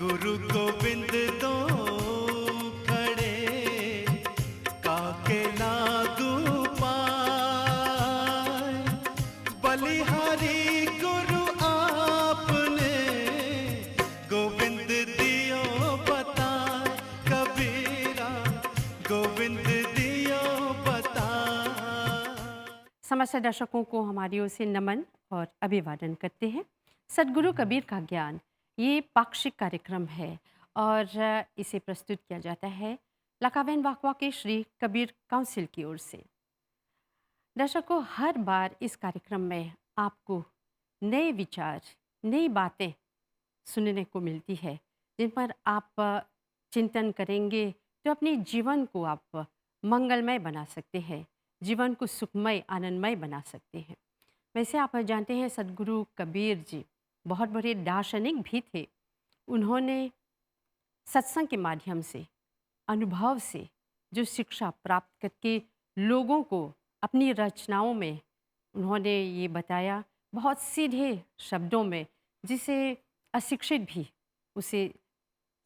गुरु गोविंद दो खड़े काके लागू पाए, बलिहारी गुरु आपने गोविंद दियो बताए, कबीरा गोविंद दियो बताए। समस्त दर्शकों को हमारी ओर से नमन और अभिवादन करते हैं। सद्गुरु कबीर का ज्ञान ये पाक्षिक कार्यक्रम है और इसे प्रस्तुत किया जाता है लखावैन वाकवा के श्री कबीर काउंसिल की ओर से। दर्शकों, हर बार इस कार्यक्रम में आपको नए विचार, नई बातें सुनने को मिलती है जिन पर आप चिंतन करेंगे तो अपने जीवन को आप मंगलमय बना सकते हैं, जीवन को सुखमय आनंदमय बना सकते हैं। वैसे आप जानते हैं सद्गुरु कबीर जी बहुत बड़े दार्शनिक भी थे। उन्होंने सत्संग के माध्यम से, अनुभव से जो शिक्षा प्राप्त करके लोगों को अपनी रचनाओं में उन्होंने ये बताया बहुत सीधे शब्दों में, जिसे अशिक्षित भी उसे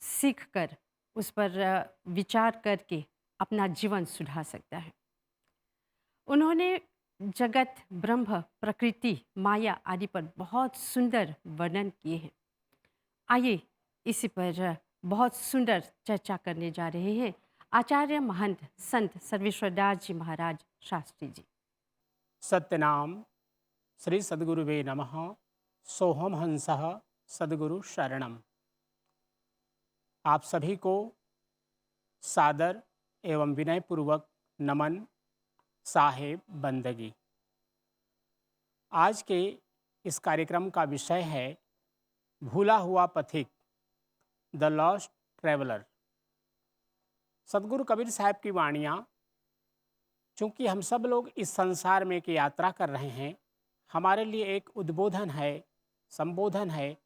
सीख कर उस पर विचार करके अपना जीवन सुधार सकता है। उन्होंने जगत, ब्रह्म, प्रकृति, माया आदि पर बहुत सुंदर वर्णन किए हैं। आइए इसी पर बहुत सुंदर चर्चा करने जा रहे हैं आचार्य महंत संत सर्वेश्वर दास जी महाराज शास्त्री जी। सत्यनाम श्री सद्गुरुवे नमः। सोहम हंसः सद्गुरु शरणम। आप सभी को सादर एवं विनयपूर्वक नमन, साहेब बंदगी। आज के इस कार्यक्रम का विषय है भूला हुआ पथिक, द लॉस्ट ट्रैवलर। सद्गुरु कबीर साहब की वाणियाँ, चूँकि हम सब लोग इस संसार में एक यात्रा कर रहे हैं, हमारे लिए एक उद्बोधन है, संबोधन है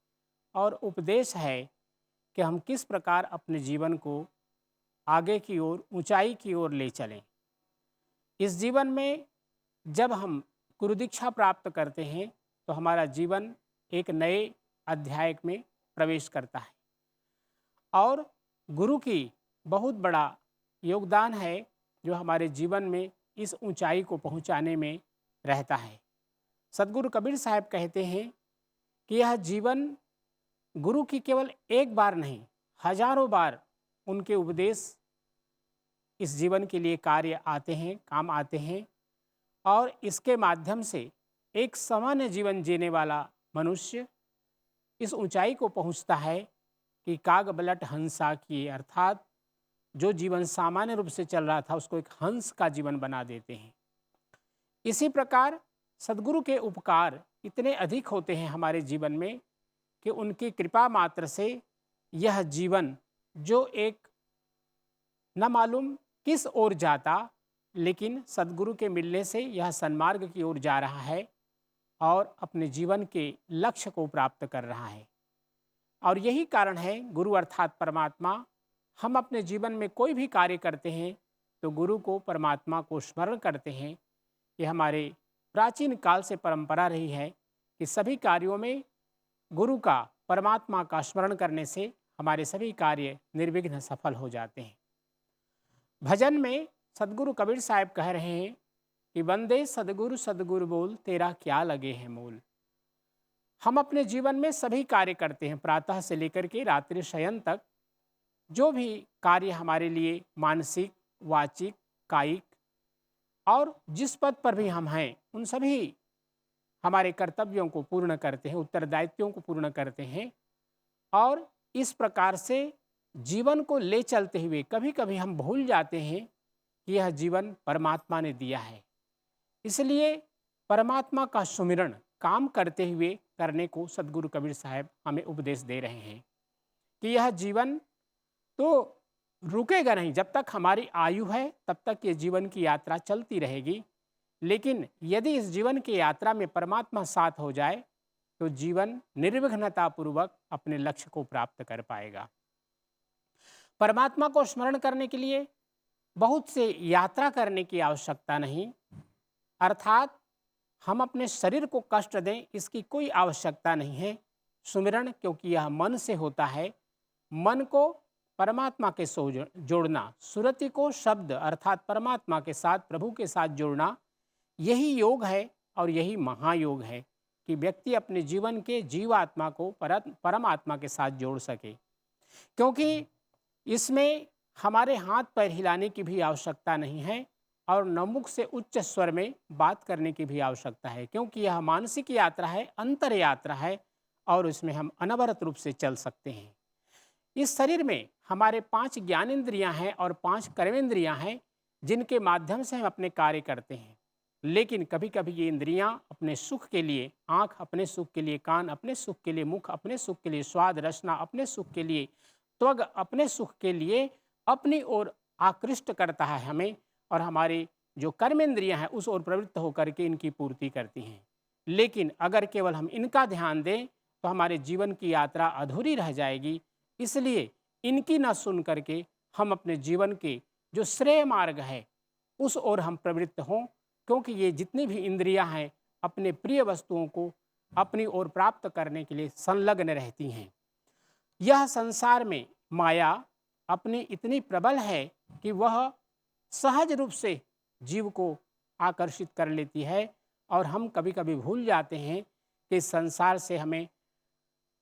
और उपदेश है कि हम किस प्रकार अपने जीवन को आगे की ओर, ऊंचाई की ओर ले चलें। इस जीवन में जब हम गुरु दीक्षा प्राप्त करते हैं तो हमारा जीवन एक नए अध्याय में प्रवेश करता है और गुरु की बहुत बड़ा योगदान है जो हमारे जीवन में इस ऊंचाई को पहुंचाने में रहता है। सद्गुरु कबीर साहब कहते हैं कि यह जीवन गुरु की केवल एक बार नहीं, हजारों बार उनके उपदेश इस जीवन के लिए कार्य आते हैं, काम आते हैं और इसके माध्यम से एक सामान्य जीवन जीने वाला मनुष्य इस ऊंचाई को पहुंचता है कि काग बलट हंसा की, अर्थात जो जीवन सामान्य रूप से चल रहा था उसको एक हंस का जीवन बना देते हैं। इसी प्रकार सद्गुरु के उपकार इतने अधिक होते हैं हमारे जीवन में कि उनकी कृपा मात्र से यह जीवन जो एक न मालूम किस ओर जाता, लेकिन सद्गुरु के मिलने से यह सन्मार्ग की ओर जा रहा है और अपने जीवन के लक्ष्य को प्राप्त कर रहा है। और यही कारण है, गुरु अर्थात परमात्मा, हम अपने जीवन में कोई भी कार्य करते हैं तो गुरु को, परमात्मा को स्मरण करते हैं। ये हमारे प्राचीन काल से परंपरा रही है कि सभी कार्यों में गुरु का, परमात्मा का स्मरण करने से हमारे सभी कार्य निर्विघ्न सफल हो जाते हैं। भजन में सद्गुरु कबीर साहब कह रहे हैं कि वंदे सद्गुरु सद्गुरु बोल, तेरा क्या लगे है मोल। हम अपने जीवन में सभी कार्य करते हैं, प्रातः से लेकर के रात्रि शयन तक। जो भी कार्य हमारे लिए मानसिक, वाचिक, कायिक और जिस पद पर भी हम हैं, उन सभी हमारे कर्तव्यों को पूर्ण करते हैं, उत्तरदायित्वों को पूर्ण करते हैं और इस प्रकार से जीवन को ले चलते हुए कभी कभी हम भूल जाते हैं कि यह जीवन परमात्मा ने दिया है। इसलिए परमात्मा का सुमिरन काम करते हुए करने को सद्गुरु कबीर साहब हमें उपदेश दे रहे हैं कि यह जीवन तो रुकेगा नहीं। जब तक हमारी आयु है तब तक ये जीवन की यात्रा चलती रहेगी, लेकिन यदि इस जीवन की यात्रा में परमात्मा साथ हो जाए तो जीवन निर्विघ्नतापूर्वक अपने लक्ष्य को प्राप्त कर पाएगा। परमात्मा को स्मरण करने के लिए बहुत से यात्रा करने की आवश्यकता नहीं, अर्थात हम अपने शरीर को कष्ट दें इसकी कोई आवश्यकता नहीं है। सुमिरन क्योंकि यह मन से होता है मन को परमात्मा के सो जोड़ना, सुरति को शब्द अर्थात परमात्मा के साथ, प्रभु के साथ जोड़ना, यही योग है और यही महायोग है कि व्यक्ति अपने जीवन के जीवात्मा को परमात्मा के साथ जोड़ सके। क्योंकि इसमें हमारे हाथ पैर हिलाने की भी आवश्यकता नहीं है और न मुख से उच्च स्वर में बात करने की भी आवश्यकता है, क्योंकि यह मानसिक यात्रा है, अंतर यात्रा है और इसमें हम अनवरत रूप से चल सकते हैं। इस शरीर में हमारे 5 ज्ञानेंद्रियां हैं और 5 कर्मेंद्रियां हैं जिनके माध्यम से हम अपने कार्य करते हैं। लेकिन कभी कभी ये इंद्रियां अपने सुख के लिए, आँख अपने सुख के लिए, कान अपने सुख के लिए, मुख अपने सुख के लिए, स्वाद रसना अपने सुख के लिए, त्वग अपने सुख के लिए अपनी ओर आकृष्ट करता है हमें, और हमारे जो कर्मेंद्रियां हैं उस ओर प्रवृत्त होकर के इनकी पूर्ति करती हैं। लेकिन अगर केवल हम इनका ध्यान दें तो हमारे जीवन की यात्रा अधूरी रह जाएगी। इसलिए इनकी न सुन करके हम अपने जीवन के जो श्रेय मार्ग है उस ओर हम प्रवृत्त हों, क्योंकि ये जितनी भी इंद्रियां हैं अपने प्रिय वस्तुओं को अपनी ओर प्राप्त करने के लिए संलग्न रहती हैं। यह संसार में माया अपनी इतनी प्रबल है कि वह सहज रूप से जीव को आकर्षित कर लेती है और हम कभी कभी भूल जाते हैं कि संसार से हमें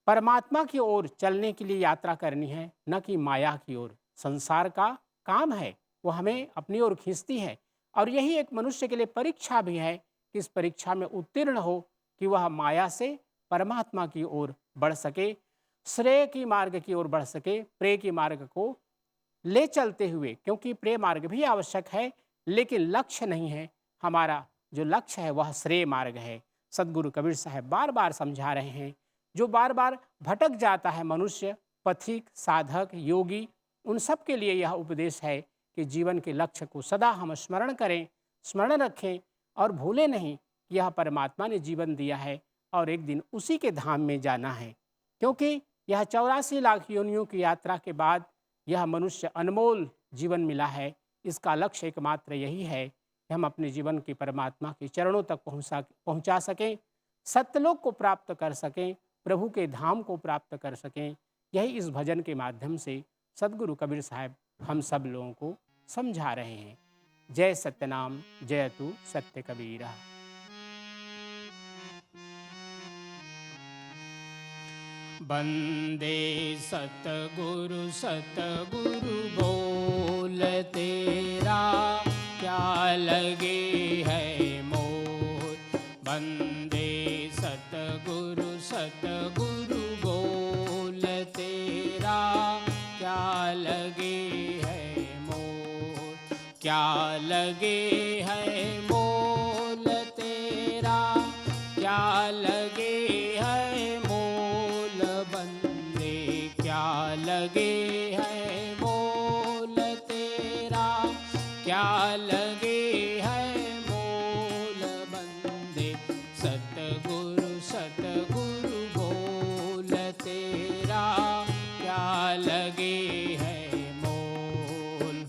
परमात्मा की ओर चलने के लिए यात्रा करनी है, न कि माया की ओर। संसार का काम है, वो हमें अपनी ओर खींचती है और यही एक मनुष्य के लिए परीक्षा भी है कि इस परीक्षा में उत्तीर्ण हो कि वह माया से परमात्मा की ओर बढ़ सके, श्रेय की मार्ग की ओर बढ़ सके, प्रेय की मार्ग को ले चलते हुए, क्योंकि प्रेय मार्ग भी आवश्यक है लेकिन लक्ष्य नहीं है। हमारा जो लक्ष्य है वह श्रेय मार्ग है। सदगुरु कबीर साहब बार बार समझा रहे हैं, जो बार बार भटक जाता है मनुष्य, पथिक, साधक, योगी, उन सब के लिए यह उपदेश है कि जीवन के लक्ष्य को सदा हम स्मरण करें, स्मरण रखें और भूलें नहीं कि यह परमात्मा ने जीवन दिया है और एक दिन उसी के धाम में जाना है। क्योंकि यह 84 लाख योनियों की यात्रा के बाद यह मनुष्य अनमोल जीवन मिला है। इसका लक्ष्य एकमात्र यही है कि हम अपने जीवन की परमात्मा के चरणों तक पहुंचा सकें, सत्यलोक को प्राप्त कर सकें, प्रभु के धाम को प्राप्त कर सकें। यही इस भजन के माध्यम से सदगुरु कबीर साहब हम सब लोगों को समझा रहे हैं। जय सत्यनाम जयतु सत्य कबीरा। वंदे सतगुरु सतगुरु बोल तेरा क्या लगे है मोर। वंदे सतगुरु सतगुरु बोल तेरा क्या लगे है मोर। क्या लगे है मोल तेरा, क्या लगे है मोल। बंदे क्या लगे है मोल तेरा, क्या लगे है मोल। बंदे सतगुरु सतगुरु बोल तेरा क्या लगे है मोल।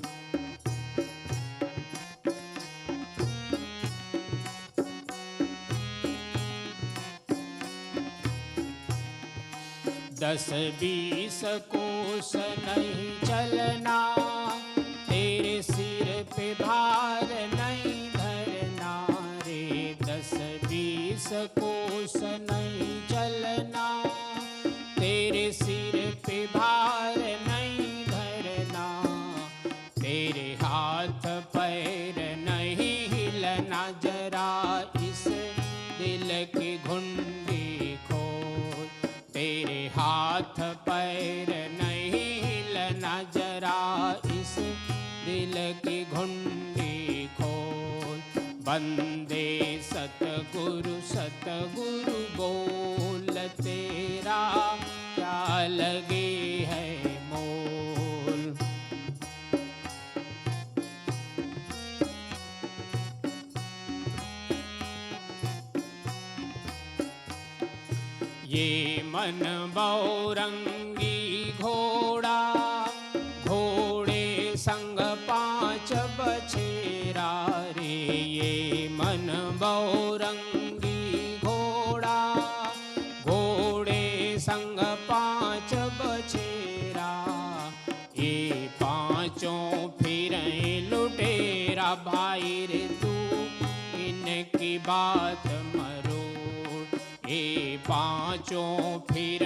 दस बीस कोस नहीं चलना, तेरे सिर पे भार नहीं धरना रे। 10-20 कोस नहीं चलना, तेरे सिर पे भार नहीं धरना। तेरे हाथ पैर नहीं हिलना, जरा इस दिल की घुंडी खोल। तेरे हाथ पैर नहीं हिलना, जरा इस दिल की घुंडी खोल। वंदे सतगुरु सतगुरु बोल तेरा क्या लगे है मोल। ये मन बहुरंगी घोड़ा, घोड़े संग 5 बछेरा रे। ये मन बहुरंगी घोड़ा, घोड़े संग 5 बछेरा। बात मरोड़, ये पांचों फिर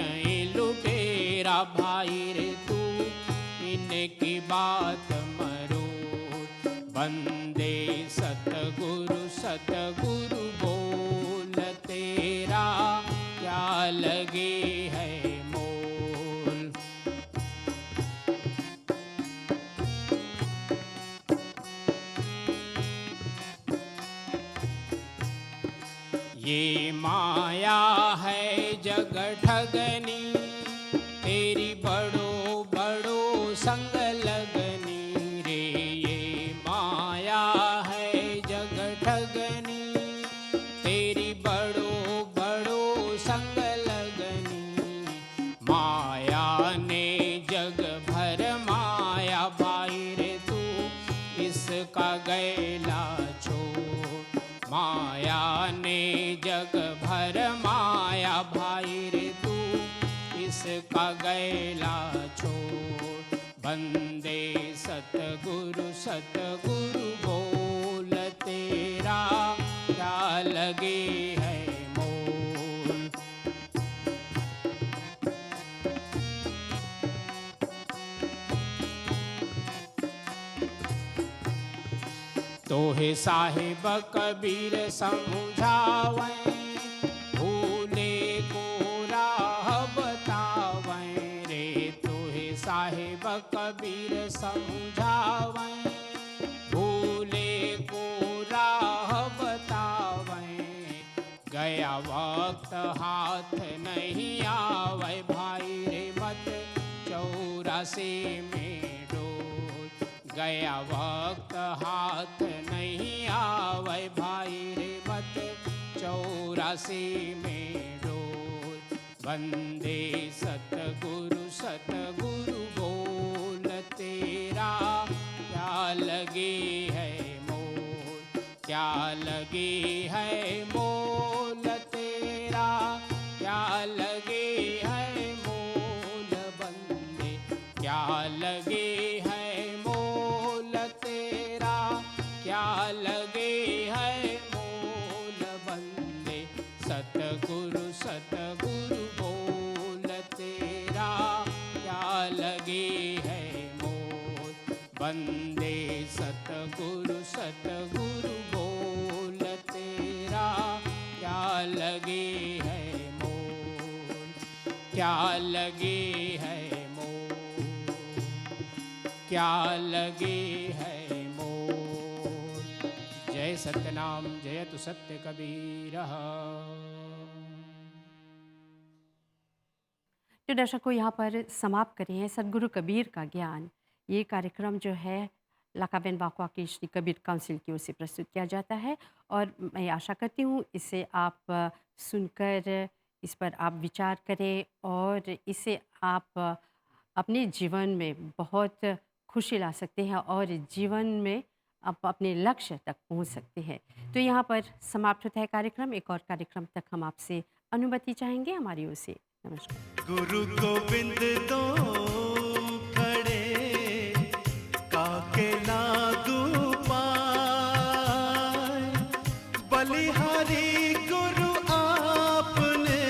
लुटेरा भाई रे तू इनकी बात मरोड़। बंदे सतगुरु बोल तेरा क्या लगे है मोल। ये माया है जग ठगनी, तेरी बड़ो बड़ो संग लगनी रे। ये माया है जग ठगनी, तेरी बड़ो बड़ो संग लगनी। माया ने जग भर माया भाई रे तू इसका गैला छोड़। माया ने जग भर माया भाई रे तू इसका गैला छोड़। बंदे सतगुरु बोल तेरा क्या लगे है मोल। तोहे साहिब कबीर समझावें, भूले को राह बतावें रे। तोहे साहिब कबीर समझावें, भूले को राह बतावें। गया वक्त हाथ नहीं आवे भाई रे मत 84 में डोल। गया वक्त हाथ नहीं आवे भाई रे मत 84 में डोल। वंदे सतगुरु बोल तेरा क्या लगे है मोल। क्या लगे है मोल तेरा क्या लगे है मोल। बंदे क्या लगे है मोल तेरा क्या लगे है मोल। बंदे सतगुरु बोल तेरा क्या लगे है मोल। बंदे सतगुरु बोल तेरा क्या लगे है मोल। क्या लगे है मोल, क्या लगे है मोल। जय सत्यनाम जय तु सत्य कबीर। तो दर्शकों, यहाँ पर समाप्त करें हैं सदगुरु कबीर का ज्ञान। ये कार्यक्रम जो है लाकाबेन बाकुआ की श्री कबीर काउंसिल की ओर से प्रस्तुत किया जाता है और मैं आशा करती हूँ इसे आप सुनकर इस पर आप विचार करें और इसे आप अपने जीवन में बहुत खुशी ला सकते हैं और जीवन में आप अपने लक्ष्य तक पहुंच सकते हैं। तो यहाँ पर समाप्त होता है कार्यक्रम। एक और कार्यक्रम तक हम आपसे अनुमति चाहेंगे हमारी ओर से। नमस्कार। गुरु गोविंद दो खड़े काके लागू पाए। बलिहारी गुरु आपने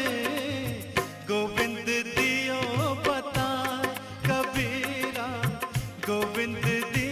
गोविंद दियो बताए। कबीरा गोविंद दियो